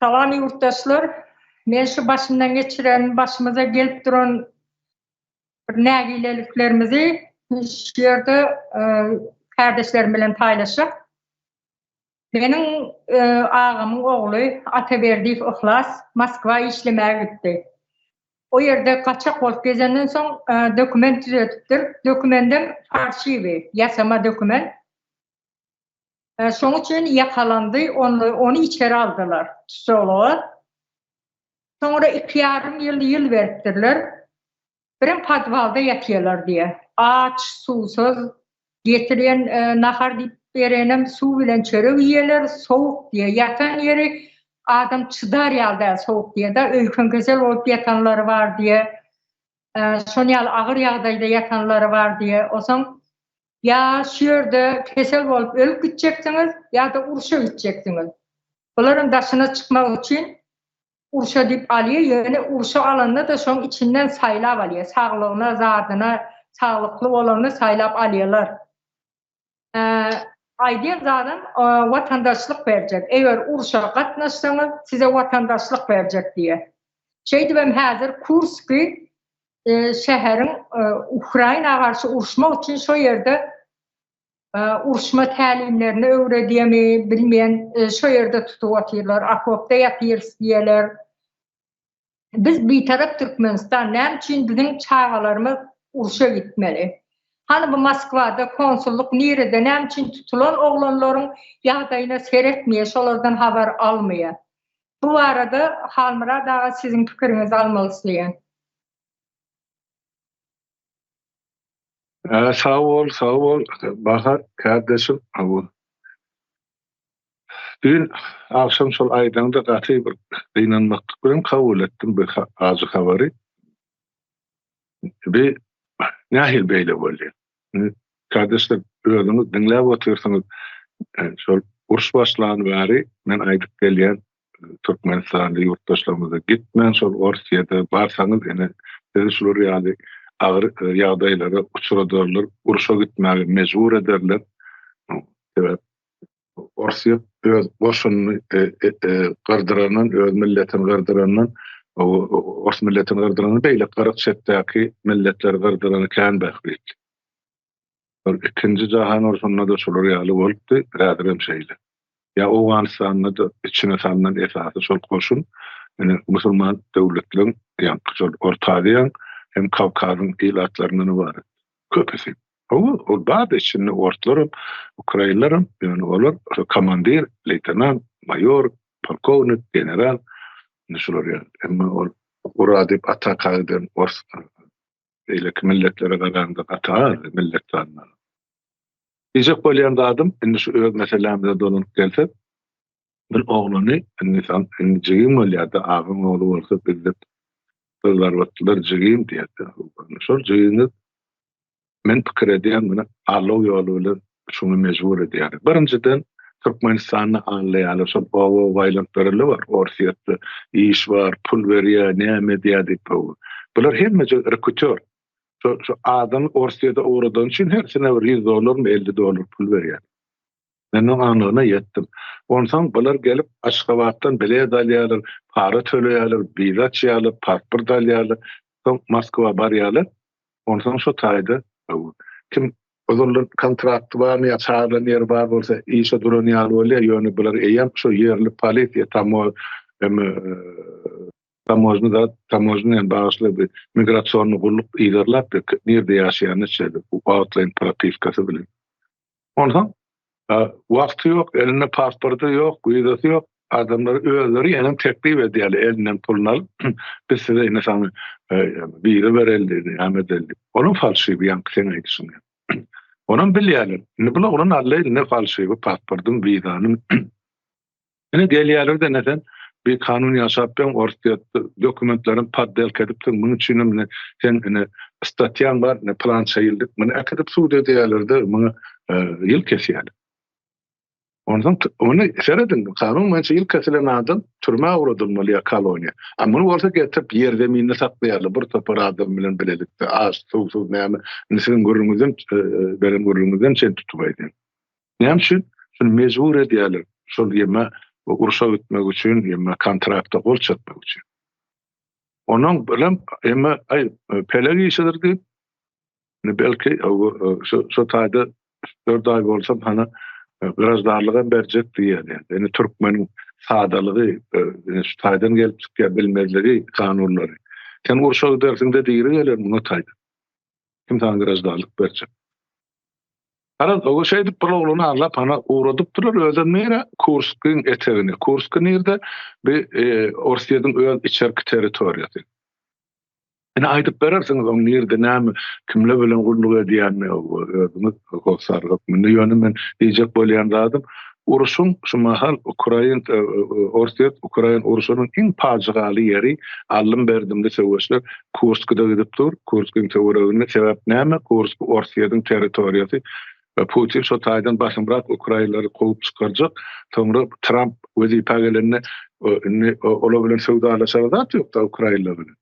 Salam yurttaşlar. Men şu başımdan geçiren, başımıza gelip duran bir nägileliklerimizi şu yerde kardeşlerim bilen paylaşak. Benim ağamın oğlu Ataberdiyev Ihlas Moskva işlemeye gitti. O yerde kaçak olup gezenden son dokument düzeltipdir. Dokumentim arşivi, yasama dokument. Şoň üçin yakalandy, onu içeri aldılar, tutukladılar. Sonra 2,5 yıl veripdirler. Birim podvalda yatıyorlar diye. Aç, susuz, getiren nahar dip berenem su bilen çörek yiyeler, soğuk diye. Yatan yeri adam çıdar yalda soğuk diye da öykün güzel olup yatanları var diye. Şonyal ağır yağdayda yatanları var diye. O zaman ya şu yerde kesel olup ölüp gideceksiniz ya da uruşa gideceksiniz. Bunların daşına çıkmak için uruşa dip alıyor. Yani uruşa alanında da şunun içinden saylap alıyor. Sağlığına, zadına, sağlıklı olanı saylap alıyorlar. Aydın zaten vatandaşlık verecek. Eğer uruşa katnaşsanız size vatandaşlık verecek diye. Şeydi ben hazır Kurski şehrin Ukrayna karşı uruşmak için şu yerde uruşma talimlerini öğretiyemi bilmeyen şu yerde tutup atıyorlar. Akopta yatıyoruz diyorlar. Biz bir taraf Türkmenistan ne için bizim çağalarımız uruşa gitmeli. Hani bu Moskva'da konsulluk nerede ne için tutulan oğlanların yağdayına seyretmeye, şolardan haber almaya. Bu arada Halmira daha sizin fikrinizi almalısıyım. Sağ ol. Bahar kardeşim. Dün akşam sol aydanda katı bir inanmaktık bilen kabul ettim bir azı haberi. Bir nahil beyle bolýar. Kardeşler özüňiz dinläp otursanız şol uruş başlany bäri men aýdyp gelýän Türkmenistan'da yurttaşlarımıza gitmen şol Orsiýada barsaňyz ene sizi şol ýaly ağır ýagdaýlara uçuradarlar, uruşa gitmäge mejbur ederler. Evet. Orsiýa öz boşuny gardyranan, öz milletini gardyranan, Ors milletini gardyranan beýle garak çetdäki milletleri gardyrany kän bährit. İkinji jahan uruşunda da şolar ýaly bolupdy, radyram şeýle. Ya Owganystanda da içine salınan esasy şol koşun, yani musulman döwletleriň ýa-ni şol ortaýan hem Kavkazyň ilatlarynyň bar. Köpesi. O bad içinde ortlarım, Ukraynalarım, yani olar komandir, leytenant, mayor, polkovnik, general, şolar ýaly. Emma uradip ataka eden ors eýleki milletlere garanda atar milletlerine. Ejek bolýan adam, indi şu öz meselemde dolunup gelse, bir oğlany, insan, jigim bolýardy, agam oğlu bolsa bizde kızlar batlar jigim diýdi. Şol jigini men pikir edýän mene Allah ýoly bilen şunu mejbur edýär. Birinciden Türkmenistanyny anlaýaly şol owa waýlantlarly bar, Orsiýatda iş bar, pul berýär, näme diýip. Bular hemme rekruter. Şu adam Orsiýada uğradan için hepsine $100 $50 pul berýär. Men onu anlagyna ýetdim. Ondan bular gelip Aşgabatdan belediýe dalýarlar, para töleýärler, biza çýýärler, pasport dalýarlar, Moskwa barýarlar. Ondan şu taýda kim ozonlar kontrakty barmy ýa çağıran yer bar bolsa, işe duran ýaly bolýar, ýöne bular eýem şu ýerli polisiýa tamojny bağışlı bir migrasyonlu gulluk ilerlap nerede ýaşaýany şeýle bu outline propiskasy bilen. Ondan wagty ýok, elinde pasporty ýok, güýdesi ýok. Adamlar özleri ýa-ni teklip edýärler, elinden pulny alyp biz size ine biri bereldi, amedeldi. Onun falşyby ýankysyny aýdyşyň. Onun bilýärler. Ne bular onun ally ne falşyby pasportun, bizanyň. Ene gelýärler de neden bir kanun ýaşap ben Orsiýatda dokumentlerin paddelk edip bunun üçin sen statýan bar, ne plan çeýildik. Mene akadip suwda edýärler de muňa ýyl kesýärler. Ondan onu seredin kanun mençe ýyl kesilen adam türme uğradılmalı ya koloniya. Ama bunu olsa getirip yer zeminine saklaýarlar. Bir topar adam bilen bilelikde az, soğuk, näme, sizin gurrunuzdan, benim gurrunuzdan sen tutup aýdyn. Näme üçin? Şunu mejbur edýärler. Şol ýeme uruşa gitmek üçin, ýa-da kontrakta gol çatmak üçin. Onuň bilen emma pelegi işidir diýip, belki şu taýda 4 ay bolsam hana biraz darlyga berjek diýýär. Yani türkmeniň sadalygy, şu taýdan gelip çykýan bilmezligi, kanunlary. Sen uruşa gidersiň de diýeri geler muňa taýda. Kim sana biraz darlyk berjek? Ara o şey dip bolugluny alap hana uğradyp durar özden mera Kurskyn etegine. Kurskyn ýerde bir Orsiýadyň öz içerki territoriýasy. Ene aýdyp berersiňiz oň ýerde näme kimle bilen gurluk edýänmi özüňiz goýsargyp. Mende ýöne men diýjek bolýan zadym uruşun şu mahal Orsiýat Ukraina uruşunyň iň pajygaly ýeri allym berdimde söwüşler Kurskda gidip dur. Kurskyn töweregine sebäp näme? Kursk Orsiýadyň territoriýasy. Putin şu taýdan başymrak Ukrainalary goýup çykarjak. Soňra Trump wezi pagelerine ola bilen söwdalaşar zat ýok da Ukrainalar bilen.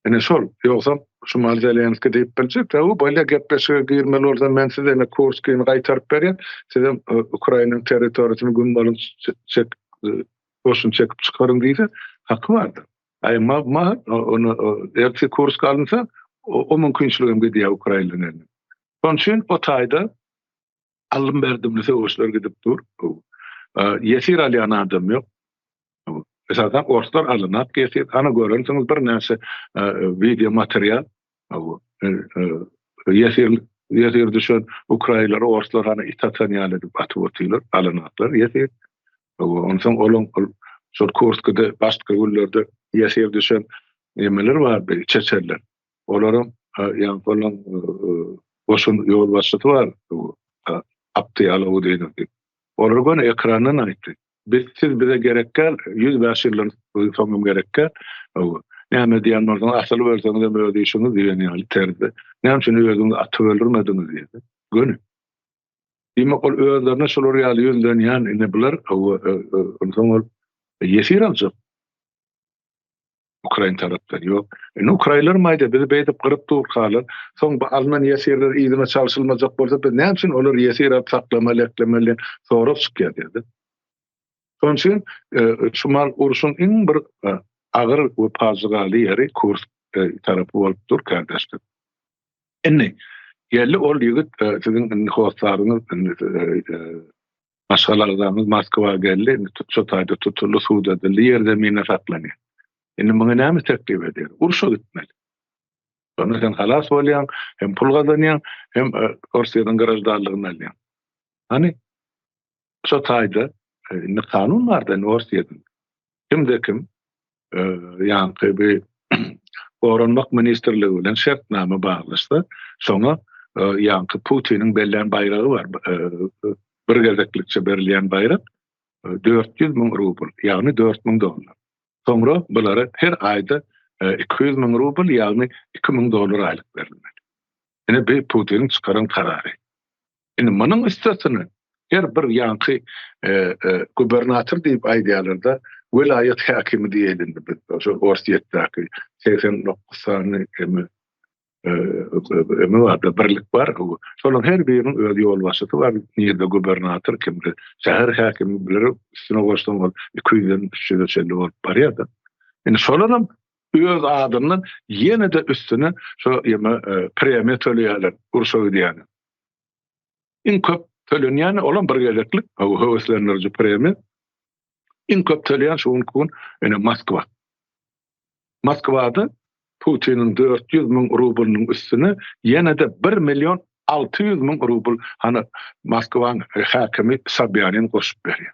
Ene şol ýoksam Şumal Zelenski diýip biljek da o böyle gepleşige girmeli ordan men size ene Kurskyn gaýtaryp berýän. Size Ukrainanyň territoriýasyny gümbalyň boşun çekip çykaryň diýse haky bardy. Ma onu erki Kursk alınsa o mümkinçiligim diýär Ukrainanyň. Onun için o taýda alym berdimli söwüşler gidip dur. Yesir alýan adam ýok. Mesela orslar alınap geçip ana görünsüňiz bir näse video material. Yesir düşen Ukrainalar orslar ana itatanýal edip atyp otylar, alynaplar yesir. Ondan soň olum şol Kurskda başga gullerde yesir düşen ýemeler bar, bir çeçerler. Olaryň ýa-ni bolan boşun ýol başlaty var. Apty alaw diýdi. Olar gone ekranyny aýtdy. Siz bize gerekkel 105 ýylyň soňum gerekkel. Näme diýen bolsa asaly berseňiz de böyle diýişiňiz diýen ýaly terde. Näme üçin özüňizi atyp öldürmediniz diýdi. Gönü. Diýmek ol özlerine şol ýaly ýönden ine bular soňra yesir aljak. Ukraina tarapdan ýok. Ukrainalar maýda bizi beýdip gyryp durýarlar. Soň bu alynan yesirler ýygyna çalşylmajak bolsa, näme üçin olar yesir saklamaly, eklemeli, sorap çykýar diýdi. Onun için Şumal uruşun iň bir agyr we pajygaly ýeri Kursk tarapy bolup dur kardeşler. Enne ýerli ol ýigit siziň hostaryňyz maşgalarlarymyz Moskwa geldi, şu taýda tutuldy suwda ýerde mine saklanýar. Enne muňa näme teklip eder? Uruşa gitmeli. Onu sen halas bolýan, hem pul gazanýan, hem Orsiýadyň garajdarlygyny alýan. Hani şu taýda ne kanun var da Orsiýadyň. Kimde kim ýa-ni bir Goranmak ministrligi bilen şertname baglaşdy. Soňa ýa-ni Putiniň belläň bayragy bar. Bir gezeklikçe berilýän bayrak 400 000 rubl, ýa-ni $4,000. Soňra bulara her aýda 200 000 rubl, ýa-ni $2,000 aýlyk berilmeli. Ene bir Putiniň çykaran karary. Ene munyň üstesine her bir ýanky gubernator diýip aýdýarlarda welayet häkimi diýildi. Şu Orsiýetdäki 89 sany emi var, birlik bar. Şonuň her biriniň öz ýol başlaty bar. Ýerde gubernator kimdir? Şäher häkimi bilir, üstüne goşdan 200-300 bolup barýardy. Ene şolaryň öz adamynyň ýene-de üstüne şu premiýa töleýärler, uruşa gidýän. İň köp tölenýän olan bir gereklik, höweslenýärji premiýa. İň köp töleýän şuň ene Moskwa. Moskwada Putiniň 400 000 rublynyň üstüne ýene-de 1,6 milyon rubl hana Moskwaň häkimi Sobyanin goşup berýär.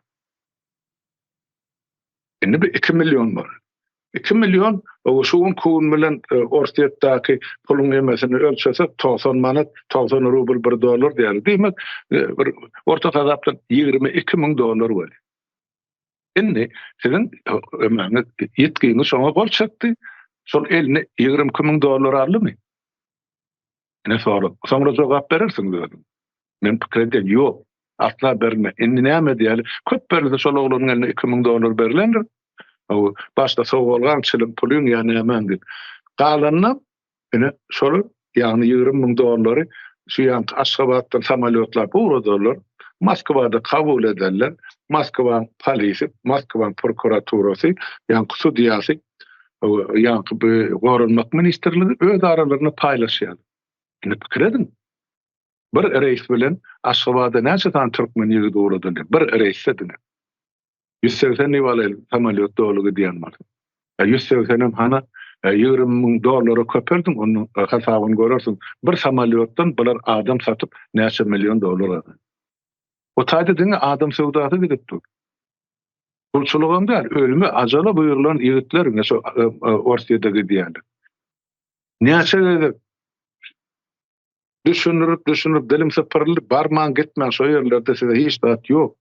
Indi bir 2 milyon bar. 2 milyon o şuň kun bilen Orsiýetdäki puluň emesini ölçese 90 manat, 90 rubl $1 diýär. Diýmek bir orta hasapdan $22,000 bar. Indi sizin emäňiz ýetgini şoňa bol çekdi. Şol eline $22,000 aldymy? Ne sorup, soňra jogap berersiň dedim. Men pikirden ýok, asla berme. Indi näme diýär? Köp berdi şol oglanyň eline $2,000 berilendir. O başda sowgalgan çylyk pulyň ýa-ni näme? Galanna ene şol ýa-ni $20,000 şu ýanky Aşgabatdan samolyotlar uğradylar. Moskwada kabul ederler. Moskwa polisi, Moskwa prokuraturası, yani sudiyası, yani Gorunmak ministerliği öz aralarını paylaşıyor. Ne pikir edin? Bir reis bilen Aşgabatda näçe tan türkmen ýigidi uğradyny bir reis edini. 180 niwalel samalyot dolugy diýen bar. 180 hana $20,000 köperdim onu hasabyny görersiň. Bir samalyotdan bular adam satyp näçe milyon dolar aldy. O taýda diňe adam sowdasy gidipdi. Pulçulugam däl, ölüme ajala buýrulan ýigitler näçe Orsiýadagy diýenler. Näçe düşünürüp dilim sepirli barman gitmen şo yerlerde size hiç dat yok.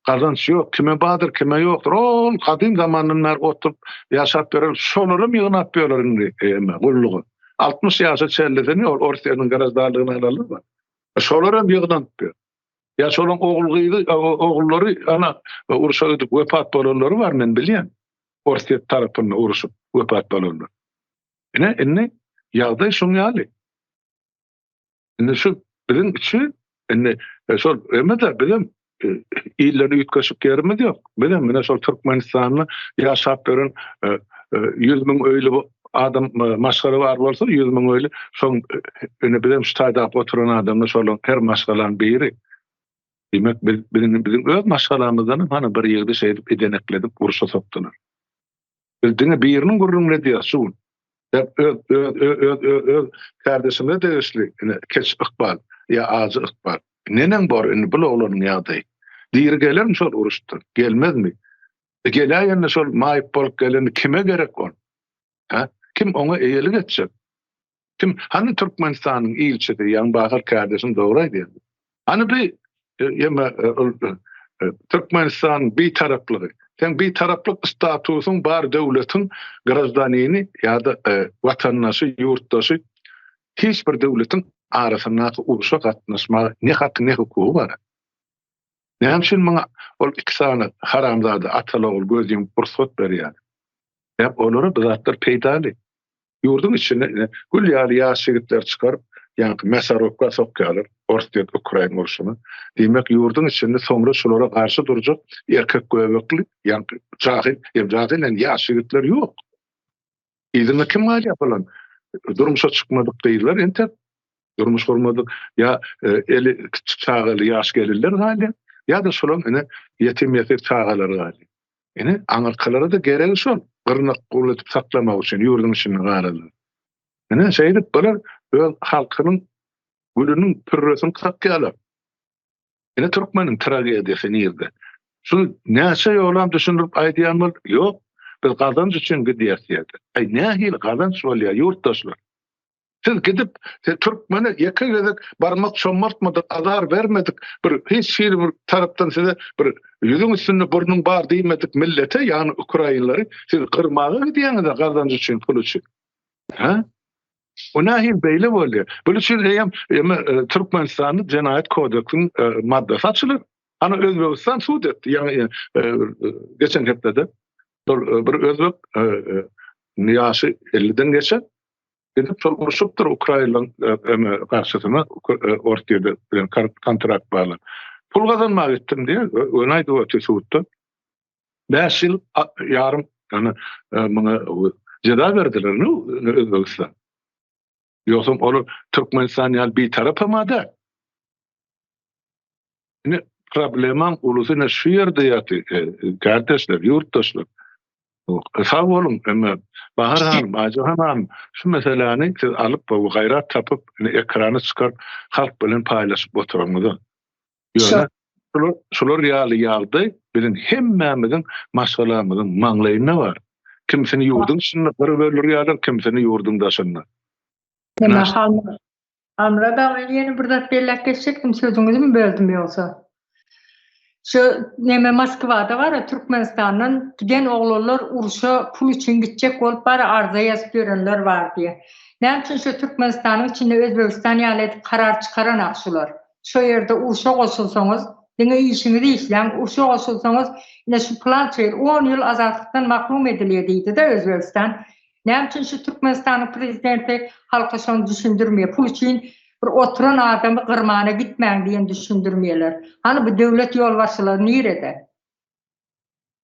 Kazanç yok. Kime badır, kime yoktur. Ol kadim zamanlar oturup yaşap berip şonurum yığınap berler gulluğu. 60 yaşa çellesini Orsiýanyň garazdallygyny alallar. Şolaram yığınap ber. Ya şolun oğulları ana uruşa gidip wepat bolanlary var men bilýän. Orsiýet tarapyna uruşup wepat bolanlar. Ene ýagdaý şuňaly. Indi şu bilen içi indi şol emede bilen illeri yutkaşıp germedi yok. Bilen mene şol Türkmenistanyny ýaşap beren 100,000 öýle adam maşgara bar bolsa 100,000 öýle şoň ene bilen şu taýda oturan adamlar şol her maşgalan biri. Demek bizim öz maşgalamyzdan hana bir ýerde şey edenekledip uruşa sokdular. Bildiňe biriniň gurrunly diýär şu. Kardeşimle dersli, keç ıkbal, ya ağzı ıkbal. Nenen bar, bu oğlanın ýagdaý. Diýir geler mi şol uruşdan? Gelmez mi? Gelýän şol maýyp bolup gelen kime gerek on? Kim ona eýelik etjek? Kim? Hani Türkmenistanyň ilçesi, ýan Bahar kardeşim dogry diýdi. Hani bir Türkmenistan bir taraplygy. Sen bir taraplyk statusyň bar döwletiň grazdanyny ýa-da watandaşy, ýurtdaşy hiç bir döwletiň arasyna uruşa gatnaşma ne hakkı ne hukuky bar. Näme maňa ol ikisany haramzada atalagul gözüm pursat berýär. Hep olary bizatlar peýdali. Ýurdun içinde gül ýaly ýaşygitler çykaryp yani Mesarovka sokýarlar, Orsiýet Ukraina uruşuny. Demek ýurdun içinde soňra şolara garşy durjak erkek göbekli, yani jahil bilen ýaşygitler ýok. Ýa-da kim mal ýapalan? Durmuşa çykmadyk diýirler, ente durmuş bolmadyk, ya eli çağaly ýaş gelirler hali, ýa-da şolaň ene ýetim çağalar hali. Ene aňyrkalara da gerek şol, gyrnak gulatyp saklamak üçin ýurdun içinde garalar. Ene şeýdip bolar öz halkynyň gülüniň pürresini sakýarlar. Ene Türkmeniň tragediýasy näde? Şu näçe ýolam düşünüp aýdýanlar? Ýok, biz gazanç üçin gidýärdik. Nähil gazanç bolýar ýurtdaşlar. Siz gidip Türkmeni ýeke gezek barmak çommartmadyk, azar bermedik. Bir hiç bir tarapdan size bir ýüzüň üstünde burnuň bar diýmedik millete, ýani Ukrainalary siz gyrmaga gidýäňiz gazanç üçin, pul üçin. O nähil beýle bolýar. Bu üçin Türkmenistanyň Jenaýat kodeksiniň maddasy açylyr. Ana Özbegistan sud etdi. Ýani geçen hepde bir özbek ýaşy 50'den geçen gidip şol uruşupdyr Ukrainanyň garşysyna Orsiýada bilen kontrakt barlar. Pul gazanmak etdim diye önaýdy öte suwutda 5 ýyl ýarym maňa jeda berdiler Özbegistan. Ýoksa ol Türkmenistan ýaly bir tarapamada. Ne problemam ulusyna şu ýerde ýaty kardeşler, ýurtdaşlar. Sağ olun, Bahar Hanım, Ajahan Hanım, şu meseleni siz alıp bu gayrat tapıp ekrana çıkar, halk bilen paylaşıp oturmadı. Şolar ýaly bilen hemmemizin maşgalamyzyň maňlaýynda var. Kimsini ýurdun içinde bir bölür ýalar, kimsini ýurdun daşynda. Amra da ýeni bir zat belläp geçecekdim, sözüňizi mi böldüm ýoksa? Şu Moskvada var, Türkmenistanyň giden oğlanlar uruşa pul için gitjek bolup bar arza ýazyp berenler var diýe. Näme üçin şu Türkmenistanyň içinde Özbegistan ýaly karar çykaran akşular. Şu ýerde uruşa goşulsaňyz, diňe işiňizi işläň, uruşa goşulsaňyz, ine şu plan çeýir 10 ýyl azatlıkdan mahrum edilýär diýdi-de Özbegistan. Näme üçin şu Türkmenistanyň prezidenti halka şonu düşündirmeýär, pul için bir oturan adamı qırmana gitmeň diýen düşündirmeýler. Hani bu döwlet ýolbaşçylary nirede?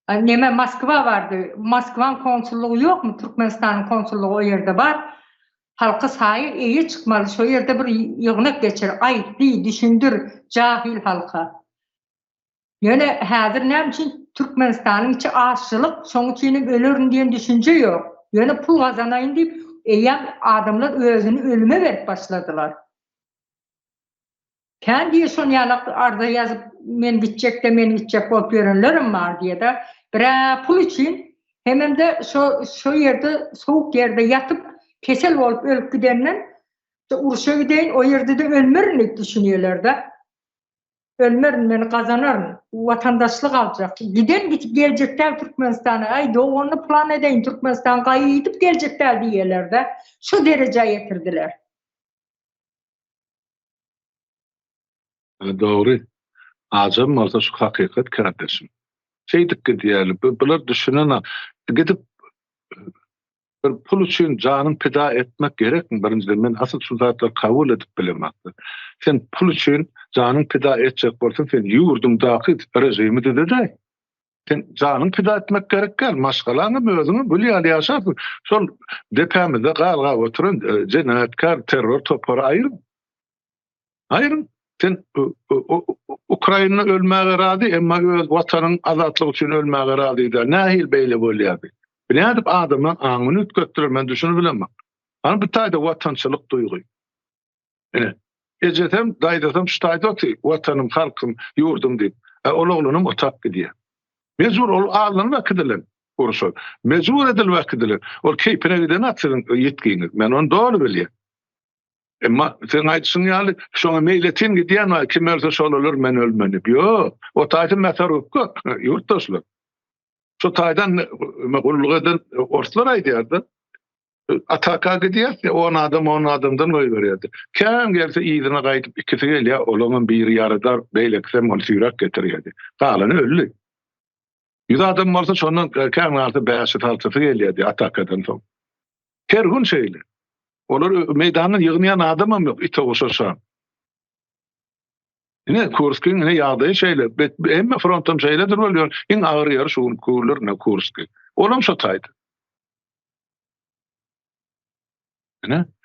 Neme Moskva vardı. Moskvan konsulluğu yok mu? Türkmenistan'ın konsulluğu o yerde var. Halka sahi iyi çıkmalı. Şu yerde bir yığınak geçer. Ayıp değil, düşündür cahil halka. Yani hazır ne için Türkmenistan'ın içi açlık, son içinin ölürün diyen düşünce yok. Yani pul kazanayım deyip eğer adamlar özünü ölüme verip başladılar. Kendi son yanak arda yazıp men bitecek olup görünlerim var diye de bir pul için hemen de şu yerde soğuk yerde yatıp kesel olup ölüp gidenden uruşa gideyin o yerde de ölmerini düşünüyorlar da. Ölmerin beni kazanırım. Vatandaşlık alacak. Giden gidip gelecekler Türkmenistan'a. Ay onu plan edeyim Türkmenistan'a gidip gelecekler diyorlar da. Şu dereceye getirdiler. Doğru. Acam olsa şu hakikat kardeşim. Dikkat diyelim. Bunlar düşünen gidip bir pul için canın pida etmek gerek mi? Birinciden men asıl şu zatlar kabul edip bilemekdir. Sen pul için canın pida edecek bolsan sen yurdun dahi rejimi de sen canın pida etmek gerek gel. Maşgalany özüňi bu ýaly ýaşarsın. Şol depemizde galga oturan jenatkar terror topary aýrym. Sen Ukraina ölmäge razy, emma öz watanyň azatlygy üçin ölmäge razydy. Nähil beýle bolýardy? Bilen adamlar aňyny ütkötdirer, men düşünüp bilemem. Ana bu taýda watançylyk duýgy. Ejetem daýdasam şu taýda watanym, halkym, ýurdum diýip, olaglanam otak gidýär. Mezur ol alnyň wakydylen uruşur. Mezur edil wakydylen. Ol keypine giden atsyň ýetgiňiz. Men onu dogry bilýär. Emma sen aýtsyň ýaly, şoňa meýletin gidýän kim ölse şol olur, men ölmenip. Ýok, o taýda mesarupka ýurtdaşlar. Şu taýdan magullyk eden orslar aýdýardy. Ataka gidýär, on adamdan goý berýärdi. Kim gelse ýygyna gaýdyp ikisi gelýär, olaňam biri ýaradar beýleksem ol süýrak getirýärdi. Galany öldü. Ýüz adam bolsa şondan kim alty bäşi talçysy gelýärdi atakadan soň. Her gün şeýle. Olar meýdanyň ýygnayan adamam ýok, ite oşaşan. Ine Kurskyn ine ýagdaý şeýle, emme frontam şeýledir bolýar. Iň agyr ýeri şu kurlar ne Kurskyn. Olam şo taýdy.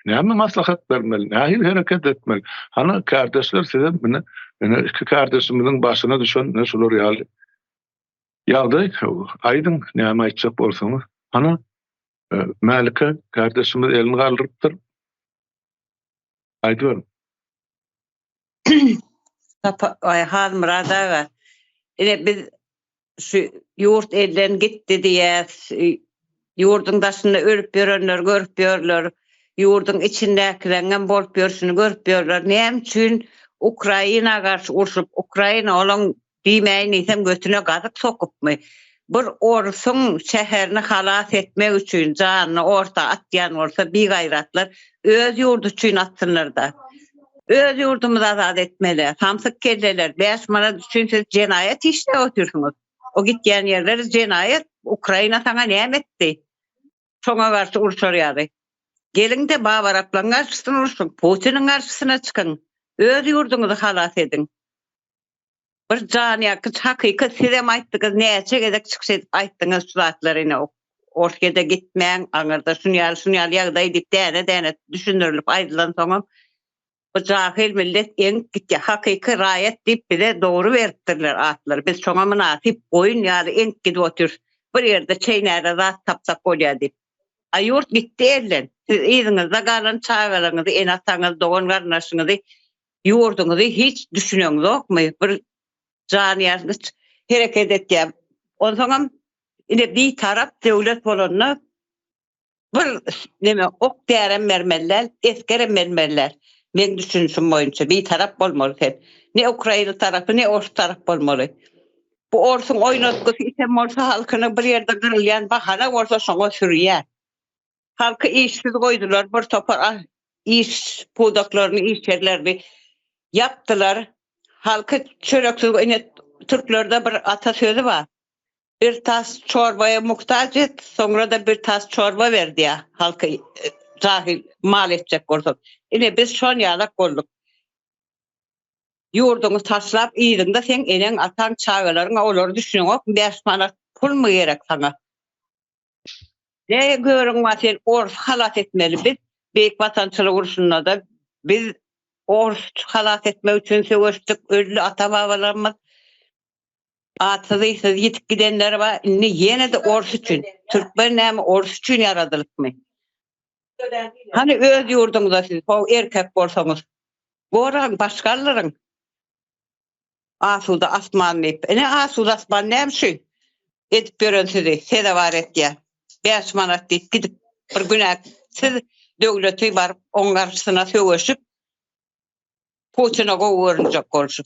Näme maslahat bermeli, nähil hereket etmeli. Hana kardeşler size mene iki kardeşimiziň başyna düşen ne şolar ýaly. Ýagdaý aýdyň näme aýtjak bolsaňyz, hana Malika kardeşimiz elini galdyrypdyr. Aýdyr. Hal Muradaga. Biz şu yurt elden gitti diýär. Yurdun daşynda ölüp ýörenler görüp ýörler. Yurdun içindäkilerden bolup ýörşüni görüp ýörler. Näme üçin Ukraina garşy urşup Ukraina olan diýmeýin isem götüne gazyk sokupmy? Bir orsun şäherini halas etmek üçin janyny orta atýan bolsa bir gaýratlar öz ýurdu üçin atsynlar da. Öz ýurdumyzy azat etmeli. Samsyk kelleler 5 manat üçin siz jenaýat işle otursunuz. O gitýän ýerler jenaýat. Ukraina sana näme etdi? Şoňa garşy urşarýary. Gelin de Bawaraplan garşysyna urşun, Putinin garşysyna çykyn. Öz ýurduňyzy halas edin. Bir janyýaky hakykat sizem aýtdyňyz, näçe gezek çykşy aýtdyňyz şu zatlaryny orkede gitmäň, aňarda şuňal ýagdaý diýip däne düşündirilip aýdylan soňam bu jahil millet en gitdi hakyky raýat diýip bize dogry beripdirler atlar. Biz şoňa münasip goýun ýaly en gidip otur. Bir ýerde çeýnäde zat tapsak bolýar diýip. Aýurt gitdi elden. Siz ýygyňyzda galan çagalaňyzy, en ataňyz dogan garnaşyňyzy, ýurduňyzy hiç düşüneňiz okmy? Bir janyýaty hereket etýär. Onsoňam ine bir tarap döwlet bolanyna bir neme ok därem bermeler, eskerem bermeler. Men düşünsüm boýunça bir tarap bolmaly sen. Ne Ukraina tarapy, ne Ors tarap bolmaly. Bu Orsun oýnatgysy isem bolsa halkyny bir ýerde gyrylýan bahana bolsa şoňa sürýär. Halky işsiz goýdular, bir topar iş pudaklaryny, işçilerini yaptılar. Halky çöreksiz ine Türklerde bir atasözü var. Bir tas çorbaya muhtaç et, sonra da bir tas çorba ver diye halkı zahir mal edecek bolsak. Ine biz şon ýalak bolduk. Ýurduňy taşlap ýygyňda sen enen atan çağalaryň olary düşünýok, 5 manat pul mu gerek sana? Ne görüň wa sen orus halat etmeli biz. Beýik watançylyk urşunda da biz orus halat etmek üçin söwüşdik, öllü ata-babalarymyz atyzy ýitip gidenler var. Indi ýene de orus üçin, türkmen näme orus üçin ýaradylykmy? Hani öz ýurduňyzda siz erkek bolsaňyz, goraň başgalaryň asuda asman diýip, ene asuda asman näme edip beren sizi, sede var etdiýär. 5 manat diýip gidip bir günek siz döwleti baryp oň garşysyna söwüşip Putina gowurunjak bolşup.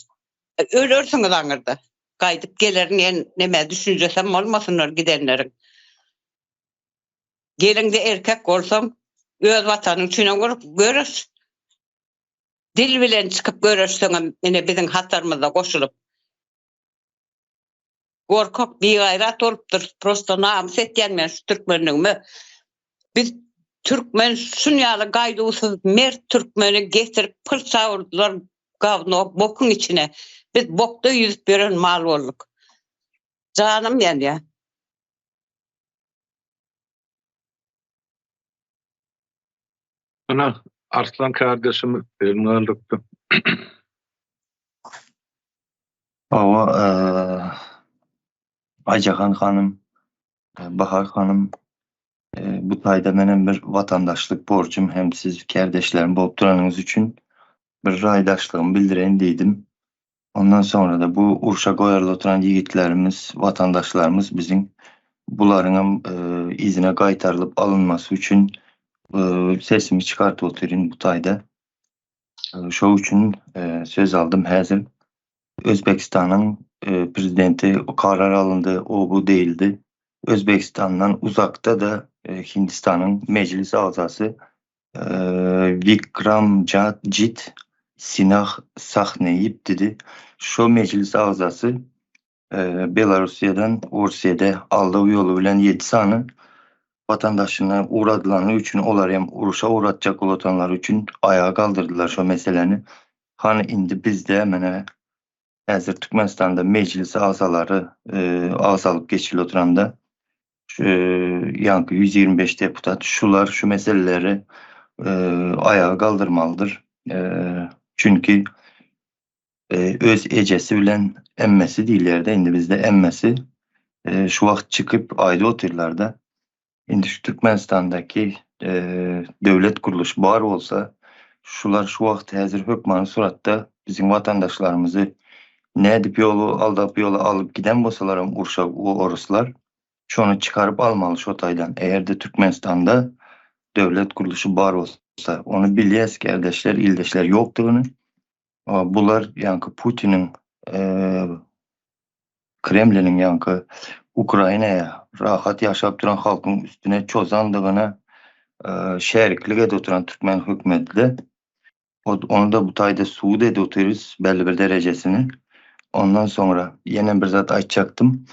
Ölersiňiz aňyrda. Gaýdyp gelerine näme düşünjesem bolmasynar gidenleriň. Gelinde erkek bolsam, öz watanyň üçin görüş. Dil bilen çykyp görüşseňem, ene biziň hatlarymyzda goşulyp. Gorkak biýayrat bolupdyr, prosto namys etýänmen şu türkmenligimi. Biz türkmen şunýaly gaýdysyz mert türkmeni getirip pul çawurdylar gawno bokuň içine. Biz bokda ýüzüp beren mal bolduk. Janym ýa. Ana Arslan kardeşim elini aldıktı. Aycahan hanım, Bahar hanım, bu taýda menen bir vatandaşlyk borcum hem siz kardeşlerim bolup duranýyňyz üçin bir raýdaşlygymy bildireň diýdim. Ondan sonra da bu urşa goýarly oturan ýigitlerimiz, vatandaşlarymız biziň bularyň izine gaýtarylyp alınmasy üçin sesimi çıkartıp oturayım bu taýda. Şo üçin söz aldım häzir. Özbekistan'ın prezidenti karar alındı, o bu değildi. Özbekistan'dan uzakta da Hindistan'ın meclis azası Vikramjit Sinah sahneyip dedi. Şu meclis azası Belarusya'dan Rusya'da aldığı yolu bilen 7 sany vatandaşına uğradılarını üçün olar hem uruşa uğratacak olatanlar üçün ayağa kaldırdılar şu meseleni. Hani indi bizde mene häzir Türkmenistan'da meclis azaları azalıp geçili oturanda yankı 125 deputat şular şu meseleleri ayağa kaldırmalıdır. Çünkü öz ecesi bilen emmesi değillerde indi bizde emmesi şu vakt çıkıp ayda oturlarda. Indi şu Türkmenistan'daki devlet kuruluşu bar olsa şular şu vakt häzir hökmany suratda bizim vatandaşlarımızı ne edip yolu aldap yolu alıp giden bolsalarım urşa o oruslar şonu çıkarıp almalı şu taydan. Eğer de Türkmenistan'da devlet kuruluşu bar olsa onu bilýäs kardeşler, ildeşler yoktuğunu. Bular yankı Putin'in Kremlin'in yankı Ukrayna'ya rahat yaşap duran halkın üstüne çozandygyna şeriklik edip oturan Türkmen hökümeti de onu da bu taýda suud edip oturýarys belli bir derejesini. Ondan sonra yine bir zat aýtjaktym.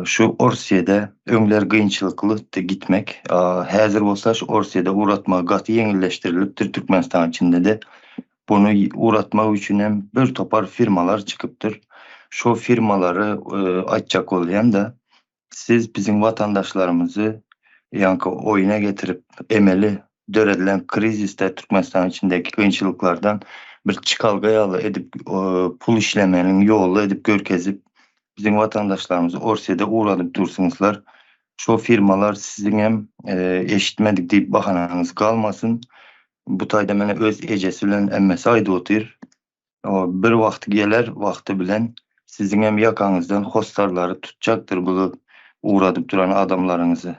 Şu Rusya'da öňler gynçylykly gitmek. Häzir bolsa şu Rusya'da uğratma gaty ýeňilleşdirilipdir Türkmenistan içinde de. Bunu uğratmak üçün hem bir topar firmalar çıkıptır. Şu firmaları aýtjak bolýan da siz bizim vatandaşlarımızı yankı oyuna getirip emeli döredilen kriziste Türkmenistan içindeki kıyınçılıklardan bir çıkalgayalı edip pul işlemenin yolu edip görkezip bizim vatandaşlarımızı Rusya'da uğradıp dursunuzlar. Şu firmalar sizin hem eşitmedik deyip bahananız kalmasın. Bu taýda mene öz ejesi bilen emmesi aýdy otur. Bir wagt geler, wagty bilen sizin hem yakanızdan hostarları tutacakdır bu uğradıp duran adamlarınızı.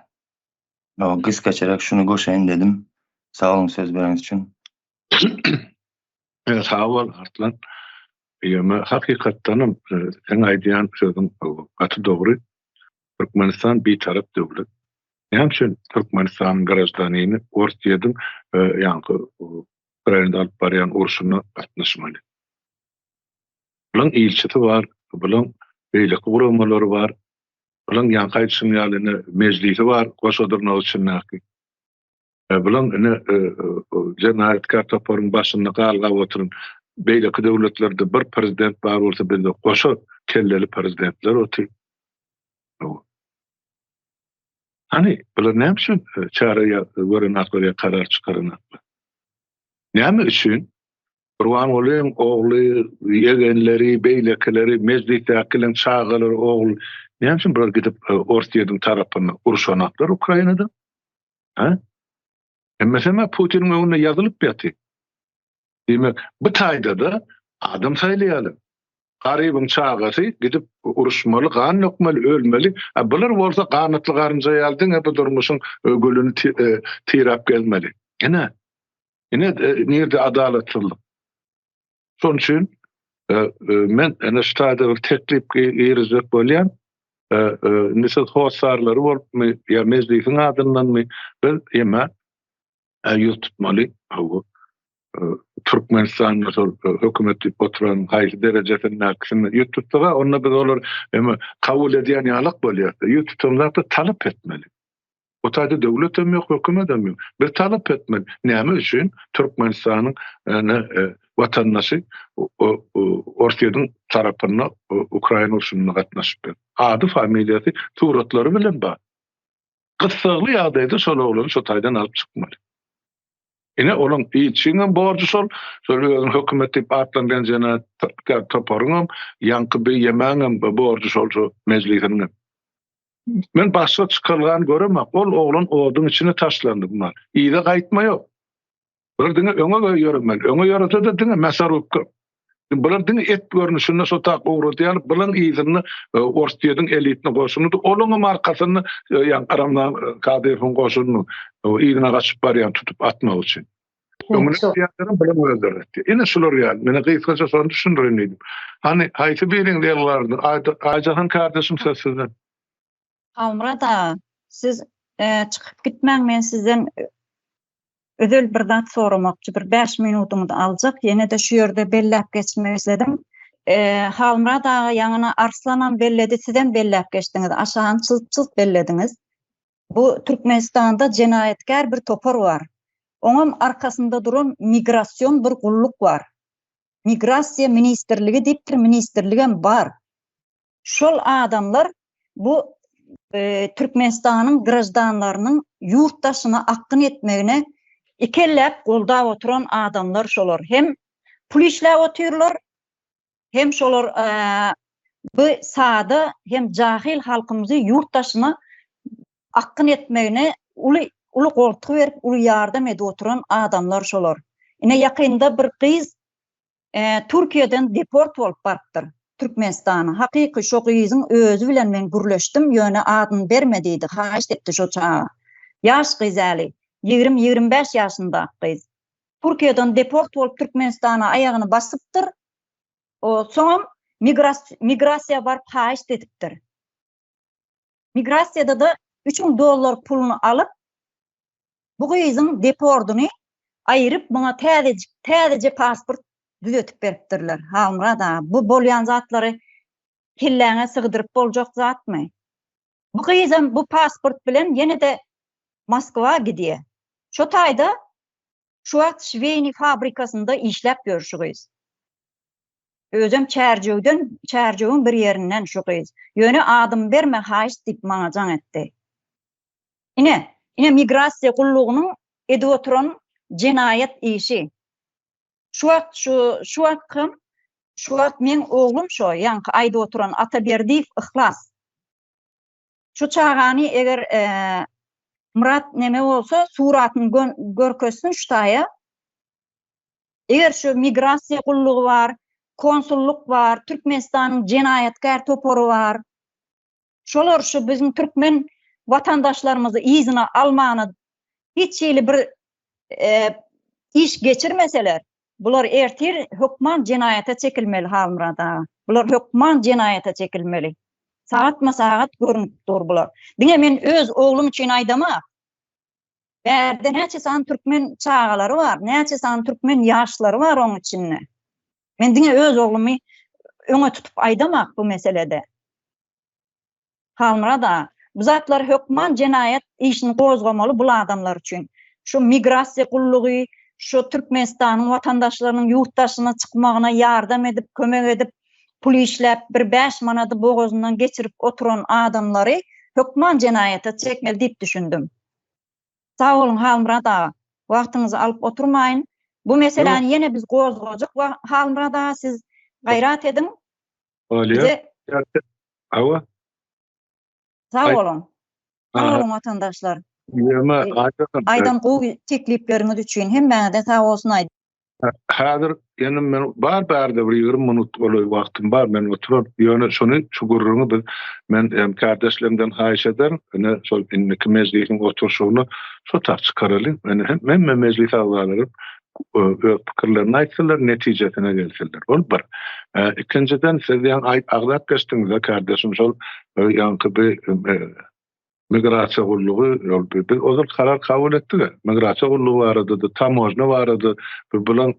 Kıskaçarak şunu goşaýyn dedim. Sağ olun söz bereniz için. Evet, sağ ol Arslan. Hakikatdanım sen aýdýan sözüň gaty dogry. Türkmenistan bir tarap döwlet. Näçe Türkmenistan garaşdanyny Russiýadan ýa-ni Ukrainada alyp barýan urşuna gatnaşmaly. Bulan ilçeti var, bulan beýlik gurulmalary var, bulan ýa-ni gaýtşyn ýalyny meclisi var, goşadyrnak üçin näki. Bulan jenayetkar toporun başynda galgap oturun. Beýleki döwletlerde bir prezident bar bolsa bizde goşa kelleli prezidentler otur. Hani bular näme üçin çara görenaklara karar çykaranaklar? Näme üçin? Kurban olayım oğlu, yegenleri, beýlekileri, mezlitdekilerin çağalary oğul. Näme üçin bular gidip Ortiýadyň tarapyna uruşanaklar Ukrainada? Ha? Mesela Putin'in önüne yazılıp ýaty. Demek bu taýda da adam saýlaýaly. Garybyň çağasy gidip uruşmaly, gan ökmeli, ölmeli. Bular bolsa ganatly garynja ýaldyň, bu durmuşyň gölüni tirap gelmeli. Ene nerede adaletçilik? Şoň üçin men ene şu taýda bir teklip ýerizek bolýan. Nisat hosarlary bolupmy, ýa mezlikiň adyndanmy, bir ýema ýutmaly. Türkmenistan hökümeti oturan haýsy derejesinde näkisini ýututsa, onda biz olar kabul edýän ýalyk bolýar. Ýututanlar talap etmeli. O taýda döwlet hem ýok, hökümet hem ýok. Bir talap etmeli. Näme üçin Türkmenistanyň watandaşy Ortiýadyň tarapyna Ukraina urşunyna gatnaşyp, ady familiýasy, suratlary bilen bar. Gysgaly ýagdaýda şol oglany şo taýdan alyp çykmaly. Ine olan içinden borcu şol hökümeti atlandan jana toporun yankı bir yemeğin borcu şol meclisinin. Men başga çykylgan göremem. Ol oğlan odun içine taşlandy bunlar. İýde gaýtma ýok. Bular diňe öňe ýörmeli. Öňe ýörse de diňe mesaruk. Bular diňe et görnüşinde şo tak uğradyar. Bulan ýygyny Ortiýadyň elitine goşunudy. Olaňyň arkasyny ýankaramdan Kadyrowň goşununy ýygyna gaçyp barýan tutup atmak üçin. Öňüne ýatyran bilen öldürdi. Ine şular ýa, mene gysgaça şonu düşündirýän. Hani haýsy biriň diýerlerdi. Aýjahan kardeşim sizden. Almra da siz çıkıp gitmän, men sizden özel bir zat soramakçy, bir 5 minutumuny aljak. Ýene de şu ýerde belläp geçmek istedim. Halmra da ýaňyna Arslanam belledi, sizden belläp geçdiňiz, aşaňy çylt bellediňiz. Bu Türkmenistanda jenayetkär bir topar bar. Oňam arkasynda duran migrasiýon bir gulluk bar. Migrasiýa ministrligi diýip bir ministrligem bar. Şol adamlar bu Türkmenistanyň grajdanlarynyň ýurtdaşyna akkyn etmegine ikellep goldap oturan adamlar şolar. Hem pul işläp oturýarlar, hem şolar bu sahada hem jahil halkymyzy ýurtdaşyna akkyn etmegine uly gortuk berip, uly ýardam edip oturan adamlar şolar. Ine ýakynda bir gyz Türkiýeden deport bolup barpdyr. Türkmenistana. Hakyky şo gyzyň özü bilen men gürleşdim, ýöne adyny bermediydi, haýyş etdi şo çağa. Ýaş gyzaly, 20-25 ýaşynda gyz. Türkiýeden deport bolup Türkmenistana aýagyny basypdyr. O soň migrasiýa barp haýyş edipdir. Migrasiýada da $3,000 pulunu alyp bu gyzyň deportuny aýryp muňa täzece pasport düzetip beripdirler. Halmra da bu bolýan zatlary kelläňe sygdyryp boljak zatmy? Bu gyzym bu pasport bilen ýene de Moskwa gidýär. Şo taýda şu wagt Şweyni fabrikasynda işläp ýör şu gyz. Özüm çärjewden bir ýerinden şu gyz. Ýöne adym berme haýyş diýip maňa jaň etdi. Ine migrasiýa gullugynyň edip oturan jenaýat işi. Şu wagt men oglum şo, ýanky aýda oturan Ataberdiýew Ihlas. Şu çağany eger Murat neme bolsa suratyny görkezsin şu taýa. Eger şu migrasiýa gullugy bar, konsulluk bar, Türkmenistanyň jenayetkär toporu bar. Şolar şu bizim türkmen vatandaşlarymyzy iýzine almany hiç ýyly bir iş geçirmeseler, bular ertir hökman jenaýata çekilmeli Halmrada. Bular hökman jenaýata çekilmeli. Saatma-saat görünüp dur bular. Diňe men öz oglum üçin aýdama. Bärde näçe san türkmen çağalary bar, näçe san türkmen ýaşlary bar oň içinde. Men diňe öz oglumy öňe tutup aýdamak bu meselede. Halmrada bu zatlar hökman jenaýat işini gozgamaly bu adamlar üçin. şu migrasiya gullugy, şu Türkmenistanyň watandaşlarynyň ýurtdaşyna çykmagyna ýardam edip, kömek edip, pul işläp, bir 5 manady bogozundan geçirip oturan adamlary hökman jenayata çekmeli diýip düşündüm. Sağ olun Halmurad ağa. Wagtyňyzy alyp oturmaýyn. Bu meseleni yine biz gozgojak. Halmurad ağa siz gayrat edin. Öyle. Awa. Sağ olun. Sağ olun vatandaşlar. Aydan bu teklipleriniz üçün hem bana da sağ olsun aydın. Häzir ýene men bar-barda bir 20 minut boly wagtym bar, men oturup ýöne şonu çugurruny biz men kardeşlerimden haýyş eder, ene şol inniki mezliğin oturşugyny şo tak çykaralım. Men mezliği aglarlarym öz pikirlerini aýtsalar, netijesine gelseler. Ol bir. Ikinciden siz ýa aglap geçdiňiz kardeşim şol ýanky migrasiya gullugy ozal karar kabul etdi. Migrasiya gullugy barada, tamojna barada, bilen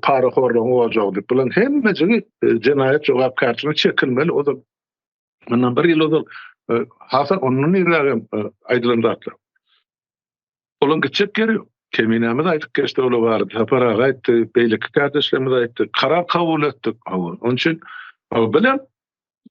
para horlagy olajak, bilen hemmejigi jenayet jogapkarçylygyna çekilmeli. Ozal mendan bir ýyl ozal hasar onun ýerlere aýdylandylar. Olan geçek geri keminämiz aýdyp geçdi ola barada. Hapara gaýtdy, beýlik kardeşlerimiz aýtdy, karar kabul etdik. Onun üçin bilen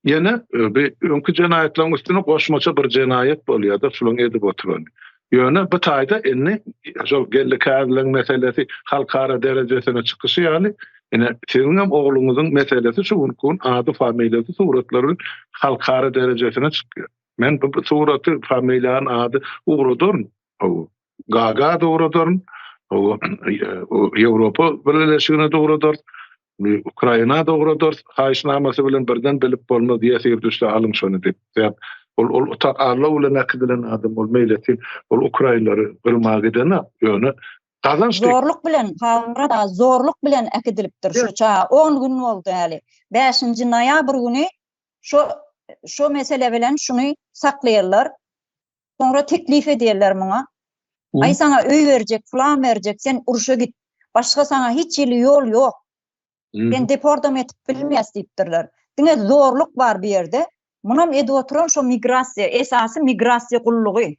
yine bir önkü jenayetlerin üstüne koşmaça bir jenayet bolýar da şulan edip oturan. Ýöne bu taýda inni şol gellik ädiliň meselesi halkara derejesine çykyşy ýaly ene siziň hem ogluňyzyň meselesi şu gün ady familiýasy suratlaryň halkara derejesine çykýar. Men bu suraty familiýanyň ady ugrudurn. Gaga doğrudurn. Ýewropa birleşigine doğrudur. Ukraina doğrudur. Haýyşnamasy bilen birden bilip bolmaz diýe düşde alın şonu diýip. Ol Allah bilen akdylan adam ol meýletin ol Ukrainalary gyrmak edene ýöne kazançdy. Zorluk bilen Halmurad ağa zorluk bilen akdylipdir şu çağa 10 gün boldy hali. 5 noýabr güni şu mesele bilen şunu saklaýarlar. Sonra teklif edýärler muňa. Ay sana öý berjek, falan berjek, sen uruşa git. Başga sana hiç ýol ýok. Ben deportam etip bilmeýäs diýipdirler. Diňe zorluk bar bir ýerde. Munam edip oturan şu migrasiya, esasy migrasiya gullugy.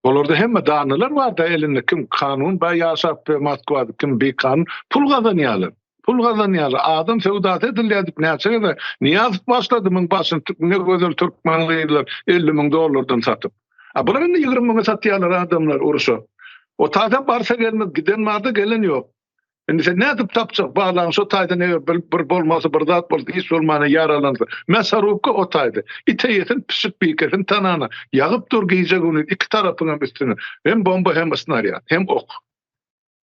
Olarda hemme danylar bar da elinde kim kanun ba ýaşap Moskwada kim bir kanun pul gazanýarlar. Pul gazanýarlar. Adam sewdat edilýär dip näçe niýaz başlady myň başyn ne gözel türkmenliler $50,000 satyp. Bular indi 20,000 satýarlar adamlar uruşa. O taýdan barsa gelmez, giden marda gelen ýok. Indi sen nädip tapjak bağlan şu taýdan bir bolmasy bir zat boldy, hiç bolmany ýaralandy. Mesarupka o taýda. Iteýetin pişip biketin tanana ýagyp dur giyjek onu iki tarapyna üstüne. Hem bomba hem snarya hem ok.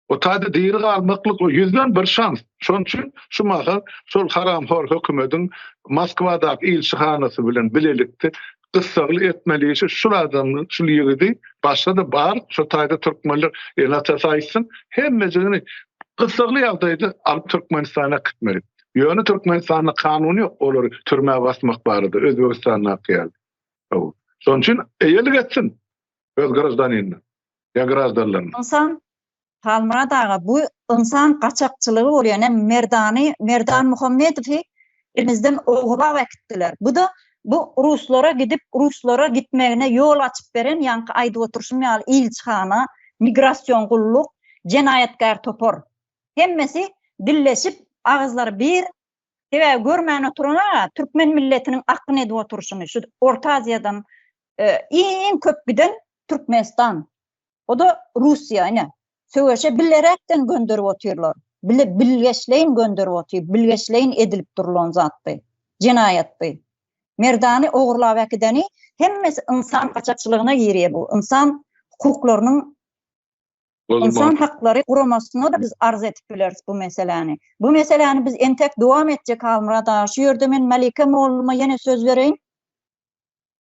O taýda diýeri almaklyk o yüzden bir şans. Şoň üçin şu mahal şol haramhor hökümetiň Moskwadaky ilçihanasy bilen bilelikdi. Kıssagly etmeli şu adamın şu ýigidi başlady bar şu taýda türkmenler elatsa aýtsyn hemmejini kıssagly ýagdaýda alyp Türkmenistana gitmeli. Ýöne Türkmenistanyň kanuny ýok, olary türmäge basmak barada Özbegistana ýaly. Şoň üçin eýeli getsin öz garajdanyny. Ya garajdanyny. İnsan Halmurad ağa bu insan kaçakçılığı bolýar. Merdan Muhammedowy elimizden oğlap ekitdiler. Bu Ruslara gitmegine yol açıp beren yankı aýdyp oturşum ýaly ilçihana, migrasiýon gulluk, jenayetkar topor. Hemmesi dilleşip ağızları bir eve görmän oturana Türkmen milletinin akyny edip oturşuny şu Orta Aziýadan iň köp giden Türkmenistan. O da Russiýa ine. Söwüşe bilerekden gönderip oturýarlar. Bilgeçleyin gönderip oturýar. Bilgeçleyin edilip durulan zatdy. Jenayetdi. Merdany ogurlap ekideni hemmesi insan kaçakçylygyna girýär bu. İnsan hukuklarynyň insan hakları guramasyna da biz arz etip bileriz bu meseleni. Bu meseleni biz entek dowam etjek Halmurad ağa. Şu ýerde men Melike Molluma ýene söz bereýin.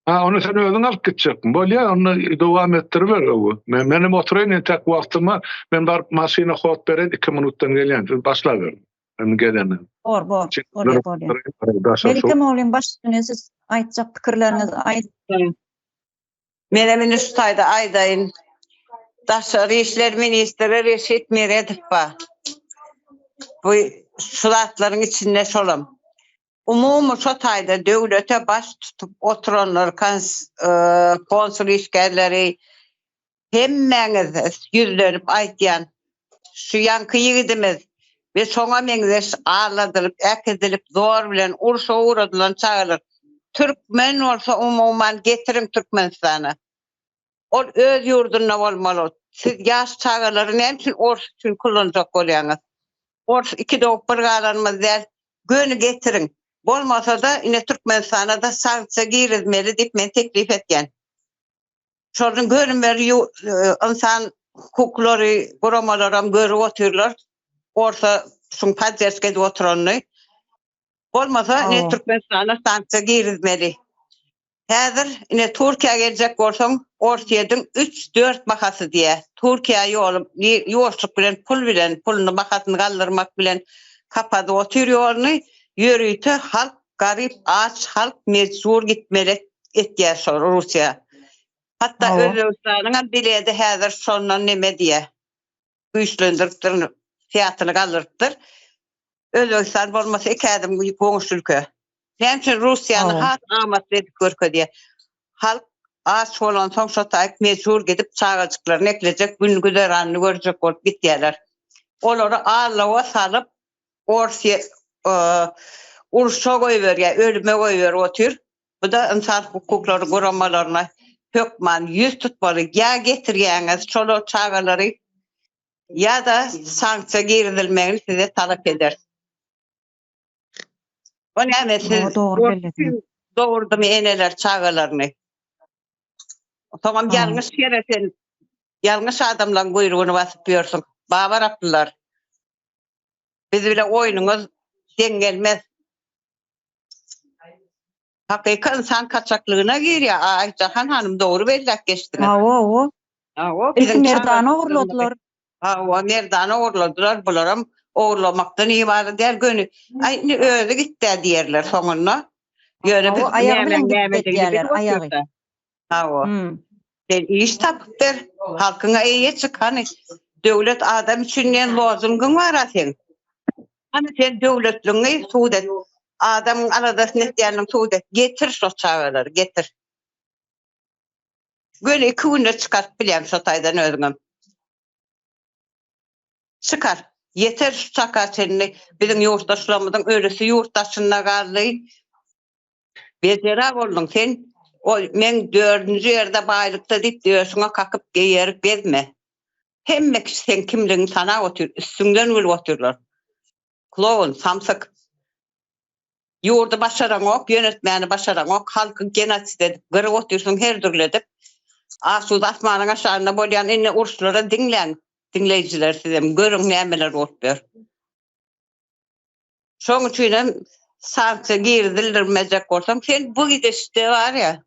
Onu sen özüň alyp gitjekmiň. Bolýar, onu dowam etdirber o. Menim oturaýyn entek wagtyma men bar maşyna howat beren 2 minutdan gelýän. Başla ber. Men gelenim. Bor. Melike Mollum başlygyny siz aýtjak pikirlerinizi aýtdyň. Menemin şu taýda aýdaýyn. Daşary işler ministri Reşit Meredow'a. Bu suratlaryň içinde şolam. Umumy şu taýda döwlete baş tutup oturanlar konsul işgärleri hemmeňiz yüzlenip aýtýan şu ýanky ýigidimiz ve soňa meňzeş ağladylyp, äkedilip, zor bilen urşa uğradylan çağırır. Türkmen olsa umuman getirin Türkmenistana. Ol öz ýurduna bolmaly. Siz ýaş çağalaryny hem üçin ors üçin kullanjak bolýaňyz. Ors iki dowup bir galanmaz däl. Göni getirin. Bolmasa da ine Türkmenistana da sanksiýa girilmeli diýip men teklif etgen. Şonuň görünmeli insan hukuklary, goramalarym görüp oturlar. Orta şun padjeske oturany. Bolmasa ine Türkmenistana sanksiýa girilmeli. Häzir ine Türkiýe geljek bolsaň, Orsiýadyň 3-4 bahasy diýe. Türkiýe ýolçuk bilen, puluny bahasyny galdyrmak bilen kapady oturýarny, ýörüýte halk garyp, aç halk mecbur gitmeli etýär şol Russiýa. Hatta Özbekistanyň biledi häzir şondan neme diýe. Güýçlendiripdir, fiýatyny galdyrdypdyr. Özbekistan bolmasa ekädim goňuş ülke. Näçe Russiýany hat amat edip görke diýe. Halk aç bolan soň şotaýyp mejbur gidip çağaçyklaryny eklejek, gün güzeranyny görjek bolup gitýärler. Olary ağlawa salyp Orsiýa urşa goýberýär, ölüme goýber otur. Bu da insan hukuklary goramalaryna hökman ýüz tutmaly. Ya getirýäňiz şol çağalary ya da sanksiýa girilmegini size talap eder. O näme siz doğurdum eneler çağalaryny. Tamam ýalňyş ýere sen ýalňyş adamlaryň goýrugyny basyp ýörsiň. Babar apdylar. Biz bile oýnuňyz deňgelmez. Hakyky insan kaçaklygyna girýär. Aýjahan hanym dogry bellek geçdi. Bizim merdany uğurladylar. Merdany uğurladylar. Bularam uğurlamakdan ibaret der göni. Ay öyle gitti diýerler soňuna. Ýöne biz ayağı bilen gitdiler ayağı. Sen iş tapypdyr. Halkyňa eýe çykany. Döwlet adam üçin näme lozumgyň bar sen? Ana sen döwletliňi suwdet. Adamyň aradasyny etýäniň suwdet. Getir şo çağalary, getir. Göni 2 günde çykaryp bilýän şo taýdan özüňem. Çykar. Yeter şu çakaçeni bizim yurttaşlarımızın ölüsü yurttaşına galdy. Bezera boldun sen. O men 4-nji ýerde baýlykda diýip diýersiňe kakyp geýerip bezme. Hemme sen kimligiň sana otur, üstünden ölüp oturlar. Klowun, samsyk. Ýurda başaran ok, ýönetmäni başaran ok, halky genotsid edip, gyryp otursun her türledip. Asuda asmanyň aşagyna bolýan ine urşlara diňleň. Dinleyijiler sizem görüň nämeler bolup ber. Şoň üçin hem sanksiýa girildirmejek bolsam sen bu gidişde var ya.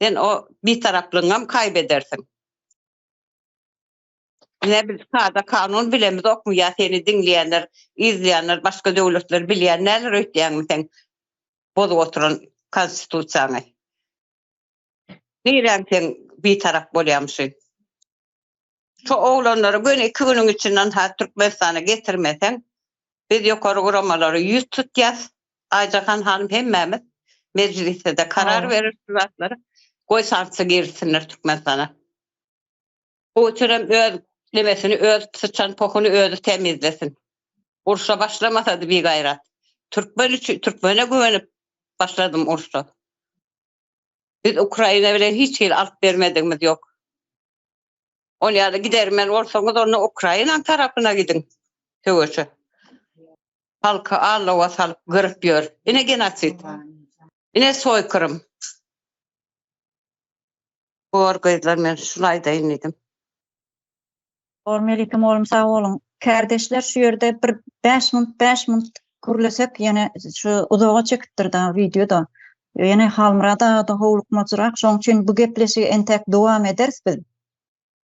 Sen o bir taraplyňam kaybedersin. Ne bil sada kanun bilemiz okmu ya seni dinleyenler, izleyenler, başka döwletler bilýänler öýtýän sen bozup oturan konstitusiýany. Niýeň sen bir tarap bolýamsyň? Şu oğlanları göne 2 günün içinden Türkmenistan'a getirmesen biz ýokary guramaları ýüz tutýas. Aýjahan hanym hemmemiz meclisde de karar verir suratları. Goý sanksiýa girsinler Türkmenistana. O üçin öz lemesini, öz sıçan pokuny özü temizlesin. Urşa başlamasa da bir gayrat. Türkmene güvenip başladım urşa. Biz Ukrayna bilen hiç alt vermedimiz yok. On ýa-da gidermen bolsaňyz onu Ukraina tarapyna gidin. Töweçe. Halka Allaha salyp gyryp ýör. Ine genotsid. Ine soýkyrym. Gorgaýlar men şunaý daýyn edim. Ormelikim oğlum sağ olun. Kardeşler şu yerde bir 5 minut gürlesek yani şu uzağa çekipdir da videoda. Yani halmrada da howlukmajyrak şoň üçin bu gepleşik entek dowam ederiz biz.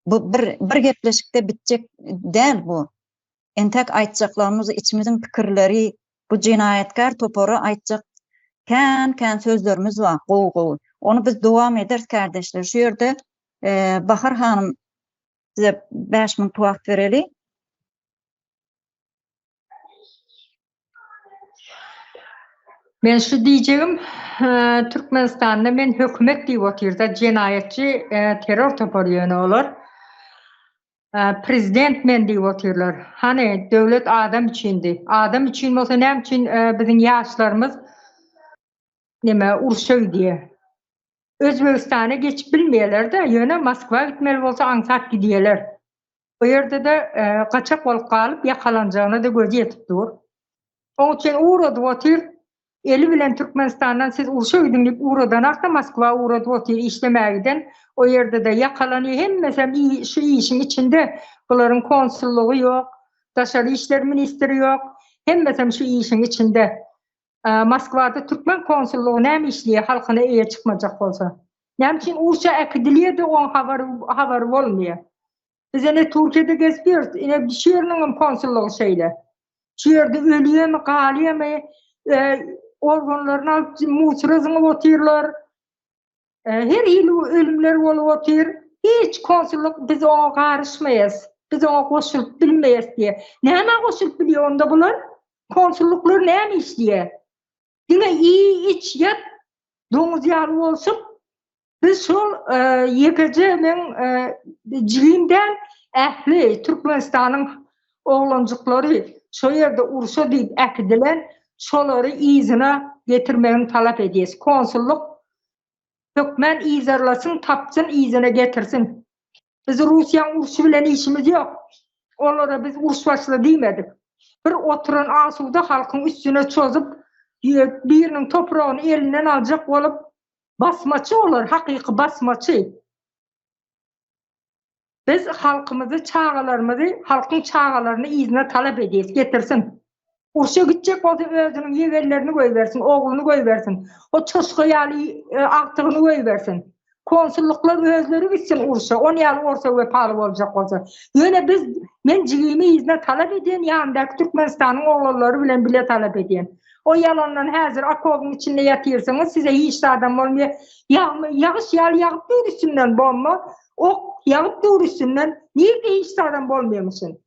Bu bir gepleşikde bitjek däl bu. Entek aýtjaklarymyz, içimizin pikirleri, bu jinaýatkar topary aýtjak kan sözlerimiz var. Onu biz dowam ederiz kardeşler. Şu yerde Bahar hanım size 5 minut wagt bereli. Men şu diýjegim, Türkmenistanda men hökümet diýip oturda jinaýatçy terror toparýany olar. Prezident men diýip oturlar. Hani döwlet adam üçindi. Adam üçün bolsa näme üçün biziň ýaşlarymız nime urşaý diýe. Özbegistana geçip bilmeýärler-de, ýöne Moskwa gitmeli bolsa aňsat gidýärler. O ýerde de gaçak bolup galyp ýakalanjagyna da gözi ýetip dur. Oň üçin urady otur. Eli bilen Türkmenistandan siz urşaýdyň diýip uradan akda Moskwa urady otur işlemägiden. O ýerde de ýakalanýar. Hemmesem şu işin içinde buların konsulluğu yok, Daşary işler ministri yok. Hemmesem şu işin içinde. Moskwada Türkmen konsulluğu näme işliýär halkyna eýe çykmajak bolsa. Näme üçin urşa ekdilýärdi oň habar bolmaýar. Biz ene Türkiýede gezýärys, ene bir şeýerniň konsulluğu şeýle. Şu ýerde ölýärmi, galýarmy, organlaryny alyp muçrazyny oturýarlar. Her ýyl ölümler bolup otur. Hiç konsulluk biz ona garşmaýas. Biz ona goşulyp bilmeýäs diýe. Näme goşulyp bilýär onda bular? Konsulluklar näme işliýär? Diňe iç ýat doňuz ýaly bolsun. Biz şol YKJ-niň jigimden ähli Türkmenistanyň oglanjyklary şo ýerde urşa diýip äkidilen şolary izine getirmegini talap edýäs. Konsulluk Türkmen izarlasın, tapsın, izine getirsin. Biz Rusiýanyň urşy bilen işimiz ýok. Onlara biz urş başla diýmedik. Bir oturan asuda halkyň üstüne çözyp, biriniň topragyny elinden aljak bolup basmaçy olar, hakyky basmaçy. Biz halkymyzy, çağalarymyzy, halkyň çağalaryny izine talap edýäs, getirsin. Urşa gitjek bolsa özüniň ýegerlerini goýbersin, ogluny goýbersin. O çöşgü ýaly agtygyny goýbersin. Konsulluklar özleri gitsin urşa, on ýaly orsa we paly boljak bolsa. Ýöne men jigimi izine talap edýän ýandaky Türkmenistanyň oglanlary bilen bile talap edýän. O yalandan häzir akowyň içinde ýatyrsyňyz, size hiç adam bolmaýar. Ýagyş ýaly ýagyp durýsynden bomba, ok ýagyp durýsynden niýe hiç adam bolmaýarmyşyn?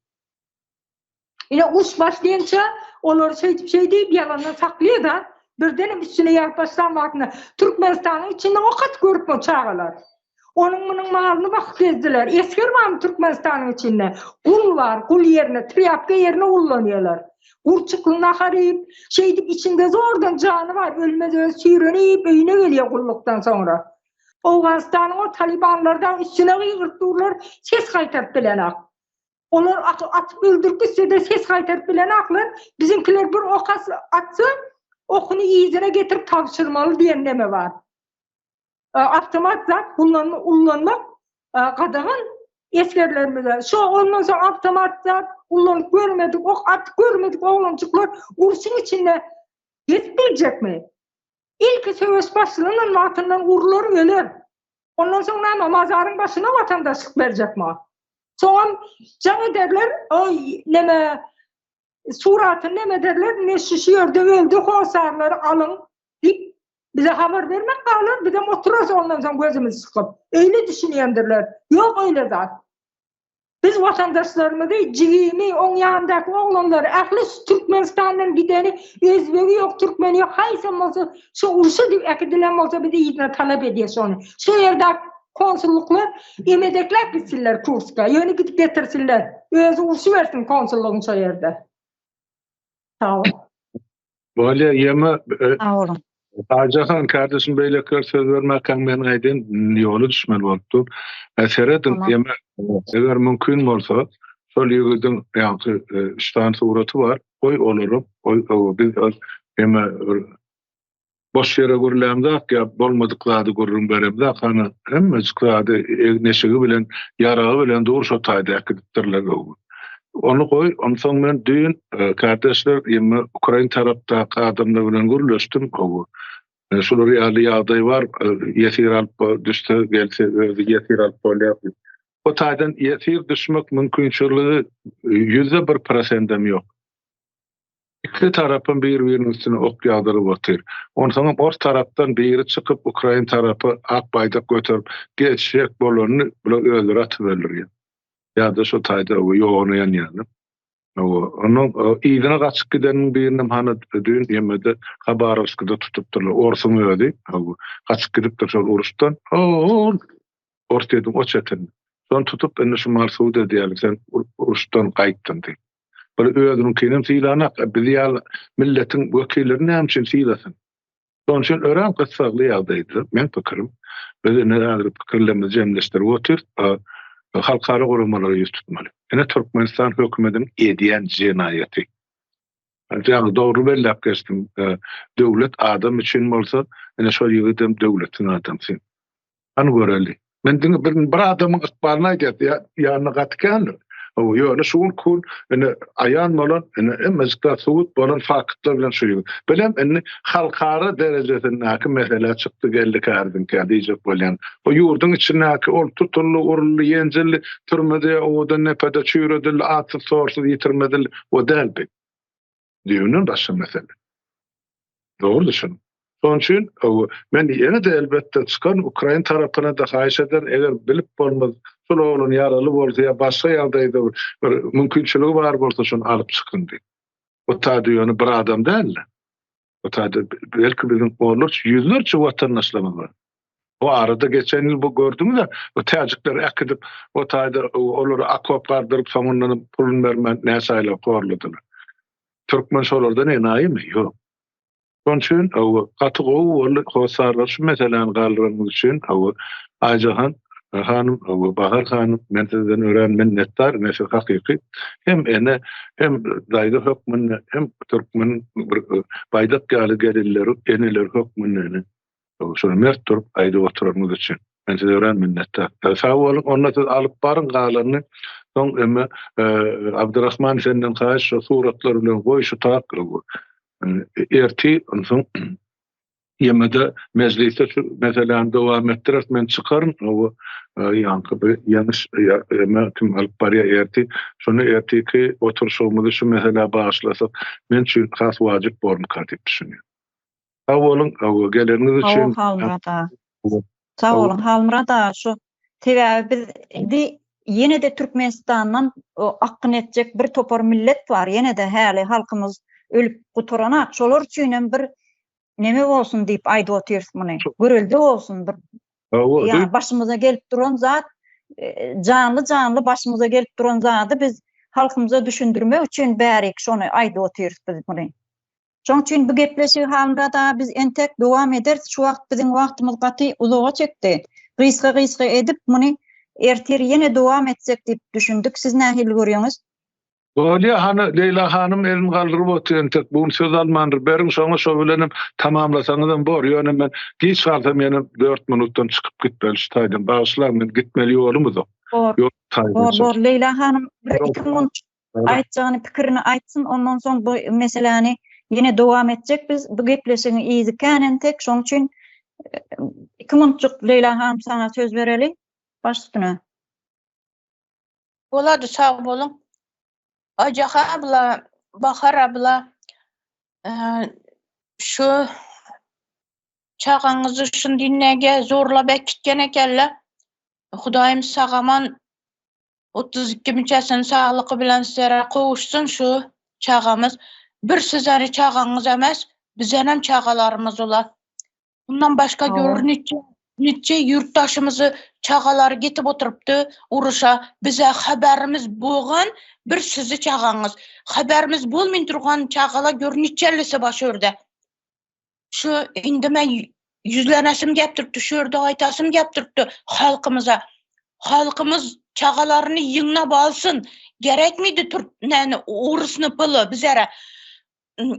Ine uç başlayança onları şey deyip yalandan saklıyor da birden üstüne yaklaşan vaktinde Türkmenistan'ın içinde o kat görüp o çağırlar. Onun malını bak gezdiler. Esker var mı Türkmenistan'ın içinde? Kul var, kul yerine, triyapka yerine kullanıyorlar. Kurçukluna harayıp, şey deyip içinde zordan canı var. Ölmez öz sürünüyüp öyüne geliyor kulluktan sonra. Afganistan'ın o Talibanlardan üstüne kıyırttılar, ses kaytarıp bilenak. Onlar atıp öldürküse de ses kaytarıp bilenaklar. Bizimkiler bir ok atsa, okunu izine getirip tavşırmalı diyen deme var. Avtomat zat kullanmak kadağın eskerlerimize. Şu ondan sonra avtomat zat kullanıp görmedik, ok atıp görmedik oğlancıklar ursun içinde yetmeyecek mi? İlk söğüs başlığının vatından uğurları ölür. Ondan sonra mazarın başına vatandaşlık verecek mi? Sonra canı derler, suratı neme derler, ne şişiyordu, öldü, hosarları alın deyip bize haber vermek kalır, bir de otururuz ondan sonra gözümüzü sıkıp. Öyle düşünüyendirler. Yok öyle zat. Biz vatandaşlarımızı, cigimi, on yanındaki oğlanları, ahli Türkmenistan'dan gideni, özbeki yok, Türkmeni yok, haysam olsa, şu ursu deyip ekidilen olsa bir de iyiden talep ediyoruz onu. Şu yerde konsulluklar emedekler gitsinler Kursk'a, yönü gidip getirsinler. Özü ursu versin konsulluğun şu yerde. Sağ olun. Böyle yeme... Sağ olun. Ajahan kardeşim beýle söz vermekden men aýdyn ýoly düşmeli bolupdy. Eseredin ýeme eger mümkin bolsa şol ýigidin ýa-da iştan suraty bar. Oy olurum. Biz ýeme boş ýere görülemzak ýa bolmadyklardy görürüm beremzak. Hany hemmejiklädi neşigi bilen ýaragy bilen dur şo taýda akdypdirler. Onu koy, ondan sonra men dün kardeşler ýeme Ukraina tarapda adamlar bilen görüşdüm. Şolar ýaly ýagdaý bar, ýetir alyp düştü, gelse ýetir alyp bolýar. O taýdan ýetir düşmek mümkinçiligi 100% ýok. İki tarapyn bir-biriniň üstüne ok ýagdyryp otyr. Ondan soň or tarapdan biri çykyp Ukraina tarapy ak baýdak götürüp geçşek bolany bular öldürip atyberler. Ya da şu taýda ýoğunu ýany. Onun iyidine gaçyp gideniň biriniň hany dün ýemede Habarovskda tutupdylar. Orsun öýdi. Gaçyp gidipdir şol uruşdan. Ortaýda o çetin. Son tutup indi şu Marsuud diýelim sen uruşdan gaýtdyn diýip. Bir özüniň kinem sylanak biz ýa milletin wekillerini näme üçin sylasyn? Son üçin ören gysagly ýagdaýdy. Men pikirim biz näder pikirlerimizi jemleşdirip otur, halkara gurulmalara ýüz tutmaly. Ene Türkmenistan hökümetiniň edýän jenaýaty. Ýa-ni dogry bellep geçdim. Döwlet adam üçin bolsa, ene şol ýigidem döwletiň adamsyn. Any göreli. Men bir adamyň ykbalyna aýdýar, ýa-ni gatkan. O ýöne şol kun, ene aýan bolan, ene emezikler suwut bolan faktlar bilen şuýy. Bilem ene halkara derejesindäki mesele çykdy geldi kärdim diýjek bolan. O ýurdun içindäki ol tutully, urully, ýenjilli türmede oda nepede çüýredil, aty sorsuz ýitirmedil, o dälbi. Diýünün başga mesele. Dogry düşün. Son üçin men ýene de elbetde çykan Ukraina tarapyna da haýyş eder, eger bilip bolmaz, şol oğlun ýaraly bolsa ýa başga ýagdaýda bir mümkinçiligi bar bolsa şonu alyp çykyn diýip. O taýdy bir adam däl. O taýdy belki bizim oğullar yüzlerce watandaşlarymyz bar. O arada geçen ýyl bu gördüňiz, o täjikler äkidip o taýda olary akop gardyryp soňundan pulun bermän näsaýla gorladylar. Türkmen şolardan enaýymy? Ýok. Son üçin gaty gowy hosarlar şu meseleni galdyrmak üçin Aýjahan hanım, Bahar hanım men sizden ören minnetdar, näşe hakyky. Hem ene hem daýda hökmüne hem Türkmen baýdak gelirleri eneler hökmüne. Şonu mert turup aýda oturmamyz üçin men sizden ören minnetdar. Sag bolun, onda siz alyp barın galaryny. Soň emme Abdurrahman senden haýyş şu suratlar bilen goý şu taýyk. Erti onsoň ýemede mecliste şu meseleni dowam etdirip men çykaryn o ýanky bir ýanyş tüm alyp barýar erti şonu ertiki oturuşymyzy şu mesele başlasak men üçin has wajyp bolmaly diýip düşünýär. Sag bolun, geleriniz üçin. Sag olun, Halmurada şu tebe biz ýene de Türkmenistandan akyn etjek bir topar millet bar. Ýene de häli halkymyz ölüp guturana, şolar üçin bir neme bolsun diýip aýdyp otyrs muny. Göreldi bolsun bir. Ya başymyza gelip duran zat, canly başymyza gelip duran zaty biz halkymyza düşündirmek üçin bärik şonu aýdyp otyrs biz muny. Şoň üçin bu gepleşigi halda biz entek dowam ederiz. Şu wagt biziň wagtymyz gaty uzaga çekdi. Gysga edip muny ertir ýene dowam etsek diýip düşündük. Siz nähili görýäňiz? Bolýa hany Leyla hanım elini galdyryp oturýan tek bu söz almandyr. Berin şoňa şo bilenim tamamlasaňyzdan bor. Ýöne men geç galsam ýene 4 minutdan çykyp gitmeli şu taýdan. Bagyşlar men gitmeli ýolumyz ok. Ýok taýdan. Bor Leyla hanım 2 minut aýtjagyny pikirini aýtsyn, ondan soň bu meseleni ýene dowam etjek. Biz bu gepleşigi iýdikänen tek şoň üçin 2 minutçuk Leyla hanım sana söz bereli. Baş üstüne. Bolady, sag bolun. Ajaha abla, Bahar abla, şu çağaňyzy şun dinläge zorlap ekitken ekenler. Hudaýym sagaman 32 müçesini saglyky bilen sizlere kowuşsun şu çağamız. Bir sizleri çağaňyz emas, bizenem çağalarymyz olar. Bundan başka görünýär yurttaşymyzy çağalar getip oturypdy uruşa. Bize haberimiz bolgan bir sizi çağaňyz. Haberimiz bolmaýan turgan çağala görünýärlisi başörde. Şu indi men yüzlenesim gep turupdy, şu ýerde aýtasym gep turupdy halkymyza. Halkymyz çağalaryny ýyňnap alsyn. Gerekmidi urusny pyly bizere.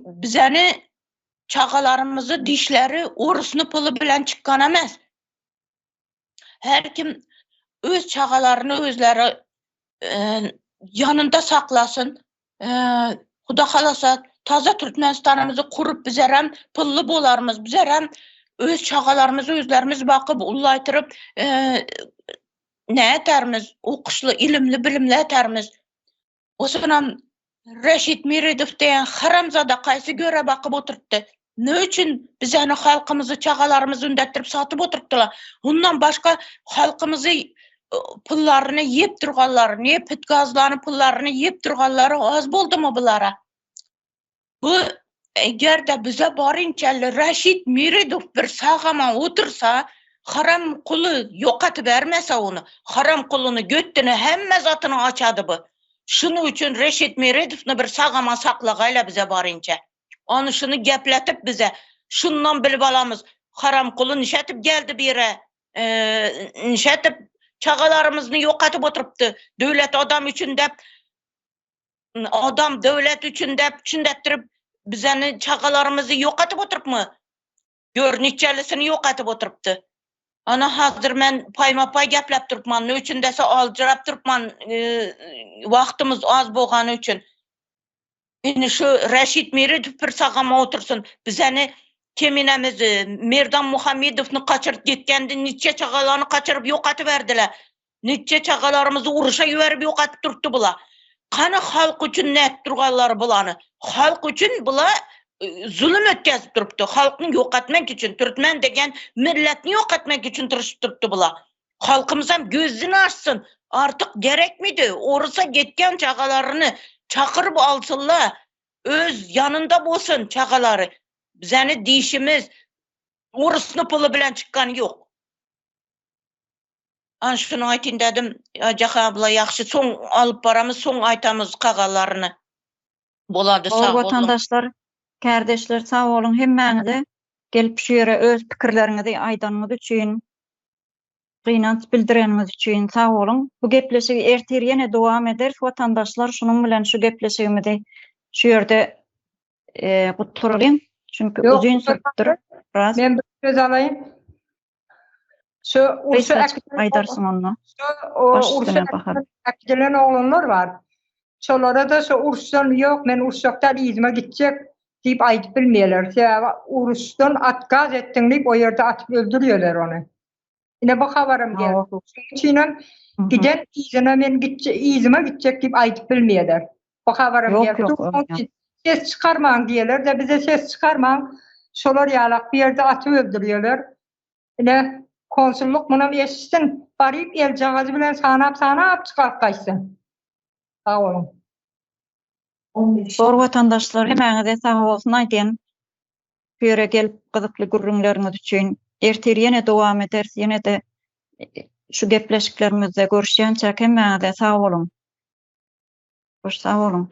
Bizeni çağalarymyzy dişleri urusny pyly bilen çykkan emas. Her kim öz çağalaryny özleri yanında saklasın. Huda halasa taza Türkmenistanymyzy kurup bizerem pylly bolarmyz. Bizerem öz çağalarymyzy özlerimiz bakyp ullaýtyryp ne etermiz? Okuşly, ilimli, bilimli etermiz. Osunam Reşit Miridov diýen haramzada kaýsy göre bakyp oturtdy. Ne üçün bizeni halkymyzy, çağalarymyzy ündettirip satyp oturtdylar? Ondan başka halkymyzy pullaryny ýep durganlar, nepet gazlaryny pullaryny ýep durganlary az boldymy bulara? Bu eger de bize barınçaly Reşit Miridov bir sagama otursa, haram kulu yokatı vermese onu, haram kulunu göttünü hemme zatını açadı bu. Şunu üçün Reşit Miredov'nu bir sağama saklagayla bize barınca. Onu şunu gepletip bize, şundan bilip alamız, haram kulu nişetip geldi bir yere, nişetip çağalarımızını yokatıp oturuptu. Devlet adam üçün de, adam devlet üçün de, düşündettirip bizeni çağalarımızı yokatıp oturup mu? Gör niçelisini yokatıp oturuptu. Ana hazır men payma pay geplep turupman, ne üçün dese alcırap turupman, vaktimiz az boğanı üçün. Yani şu Reşit Miredov bir sağama otursun, bizeni keminemizi, Merdan Muhammedov'nu kaçırıp gitkendi, niçe çağalarını kaçırıp yokatıp verdiler. Niçe çağalarımızı uruşa yüverip yokatıp turuptu bula. Kanı halk üçün ne ettirganları bulanı? Halk üçün bula zulüm ötkazıp turuptu. Halkını yok etmek için, Türkmen degen milletini yok etmek için tırışıp turuptu bula. Halkımız hem gözünü açsın. Artık gerek miydi? Orusa gitken çağalarını çakırıp alsınlar. Öz yanında bolsun çağaları. Bizeni dişimiz orusunu pulu bilen çıkan yok. An şunu aytın dedim. Jaha abla yaxşı son alıp baramız, son aytamız kağalarını. Boladı sağ olun. Vatandaşlar, kardeşler sağ olun. Hemmenize gelip şu yere öz pikirlerinizi aydanmız üçün, kıynanç bildirenimiz üçün sağ olun. Bu gepleşigi ertir yine devam eder. Vatandaşlar şunun bilen şu gepleşigimizi şu yerde guturlayın. Çünkü Yok, uzun sürdür. Biraz Ben bir söz alayım. Şu Ursu aydarsın onu. Ursu akdilen oğlanlar var. Çolara da şu Ursu'dan yok, men Ursu'dan izime gidecek deyip ayıp bilmiyorlar. Ursu'dan at gaz ettin deyip o yerde atıp öldürüyorlar onu. Yine bu haberim geldi. Çünkü giden izine men izime gidecek deyip ayıp bilmiyorlar. Bu haberim geldi. Ses çıkarman diyorlar da bize ses çıkarman. Şolar yalak bir yerde atı öldürüyorlar. Yine konsulluk buna eşitsin. Barip el cihazı bilen sanap çıkartkaysın. Sağ olun. Doğru vatandaşlar hemen sağ olsun ayden. Bu yere gelip kızıklı gurrunlarınız üçün ertir yine devam eder. Yine de şu gepleşiklerimizde görüşen çek hemen sağ olun. Sağ olun.